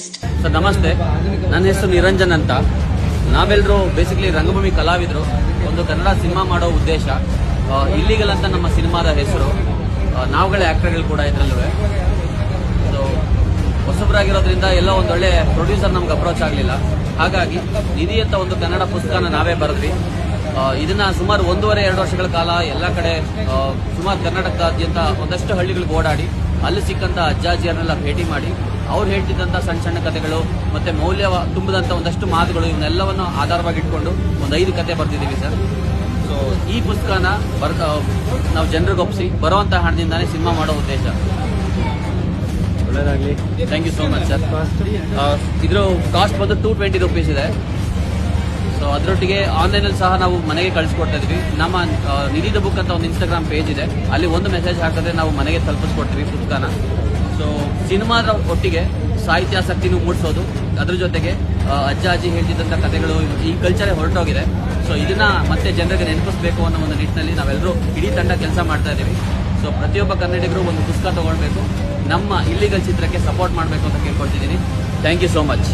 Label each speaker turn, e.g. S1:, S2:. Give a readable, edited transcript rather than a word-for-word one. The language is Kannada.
S1: ಸರ್ ನಮಸ್ತೆ, ನನ್ನ ಹೆಸರು ನಿರಂಜನ್ ಅಂತ. ನಾವೆಲ್ಲರೂ ಬೇಸಿಕಲಿ ರಂಗಭೂಮಿ ಕಲಾವಿದರು. ಒಂದು ಕನ್ನಡ ಸಿನಿಮಾ ಮಾಡೋ ಉದ್ದೇಶ ಇಲ್ಲಿಗಲ್ ಅಂತ ನಮ್ಮ ಸಿನಿಮಾದ ಹೆಸರು. ನಾವುಗಳೇ ಆಕ್ಟರ್ಗಳು ಕೂಡ ಇದರಲ್ಲೂ. ಸೊ ಹೊಸಬರಾಗಿರೋದ್ರಿಂದ ಎಲ್ಲ ಒಂದೊಳ್ಳೆ ಪ್ರೊಡ್ಯೂಸರ್ ನಮ್ಗೆ ಅಪ್ರೋಚ್ ಆಗಲಿಲ್ಲ. ಹಾಗಾಗಿ ನಿಧಿ ಅಂತ ಒಂದು ಕನ್ನಡ ಪುಸ್ತಕನ ನಾವೇ ಬರೆದ್ವಿ. ಇದನ್ನ ಸುಮಾರು 1.5-2 ವರ್ಷಗಳ ಕಾಲ ಎಲ್ಲ ಕಡೆ ಸುಮಾರು ಕರ್ನಾಟಕದಾದ್ಯಂತ ಒಂದಷ್ಟು ಹಳ್ಳಿಗಳಿಗೆ ಓಡಾಡಿ ಅಲ್ಲಿ ಸಿಕ್ಕಂತ ಅಜ್ಜಾಜಿಯರನ್ನೆಲ್ಲ ಭೇಟಿ ಮಾಡಿ ಅವ್ರು ಹೇಳ್ತಿದ್ದಂಥ ಸಣ್ಣ ಸಣ್ಣ ಕಥೆಗಳು ಮತ್ತೆ ಮೌಲ್ಯ ತುಂಬಿದಂಥ ಒಂದಷ್ಟು ಮಾತುಗಳು ಇವನ್ನೆಲ್ಲವನ್ನು ಆಧಾರವಾಗಿ ಇಟ್ಕೊಂಡು ಒಂದು 5 ಕತೆ ಬರ್ತಿದ್ದೀವಿ ಸರ್. ಸೊ ಈ ಪುಸ್ತಕನ ನಾವು ಜನರಿಗೆ ಒಪ್ಪಿಸಿ ಬರುವಂಥ ಹಣದಿಂದಾನೇ ಸಿನಿಮಾ ಮಾಡೋ ಉದ್ದೇಶ.
S2: ಒಳ್ಳೆಯದಾಗಲಿ.
S1: Thank you so much sir. ಇದ್ರ ಕಾಸ್ಟ್ ಬಂದು 220 ರೂಪೀಸ್ ಇದೆ. ಸೊ ಅದರೊಟ್ಟಿಗೆ ಆನ್ಲೈನಲ್ಲಿ ಸಹ ನಾವು ಮನೆಗೆ ಕಳಿಸ್ಕೊಡ್ತಾ ಇದೀವಿ. ನಮ್ಮ ನಿಧಿ ದ ಬುಕ್ ಅಂತ ಒಂದು ಇನ್ಸ್ಟಾಗ್ರಾಮ್ ಪೇಜ್ ಇದೆ, ಅಲ್ಲಿ ಒಂದು ಮೆಸೇಜ್ ಹಾಕಿದ್ರೆ ನಾವು ಮನೆಗೆ ತಲುಪಿಸ್ಕೊಡ್ತೀವಿ ಪುಸ್ತಕನ. ಸೊ ಸಿನಿಮಾದ ಒಟ್ಟಿಗೆ ಸಾಹಿತ್ಯಾಸಕ್ತಿನೂ ಮೂಡಿಸೋದು, ಅದ್ರ ಜೊತೆಗೆ ಅಜ್ಜ ಅಜ್ಜಿ ಹೇಳ್ತಿದ್ದಂಥ ಕಥೆಗಳು, ಈ ಕಲ್ಚರೇ ಹೊರಟೋಗಿದೆ. ಸೊ ಇದನ್ನ ಮತ್ತೆ ಜನರಿಗೆ ನೆನಪಿಸಬೇಕು ಅನ್ನೋ ಒಂದು ನಿಟ್ಟಿನಲ್ಲಿ ನಾವೆಲ್ಲರೂ ಇಡೀ ತಂಡ ಕೆಲಸ ಮಾಡ್ತಾ ಇದ್ದೀವಿ. ಸೊ ಪ್ರತಿಯೊಬ್ಬ ಕನ್ನಡಿಗರು ಒಂದು ಪುಸ್ತಕ ತಗೊಳ್ಬೇಕು, ನಮ್ಮ ಇಲ್ಲಿಗಲ್ ಚಿತ್ರಕ್ಕೆ ಸಪೋರ್ಟ್ ಮಾಡಬೇಕು ಅಂತ ಕೇಳ್ಕೊಳ್ತಿದ್ದೀನಿ. Thank you so much.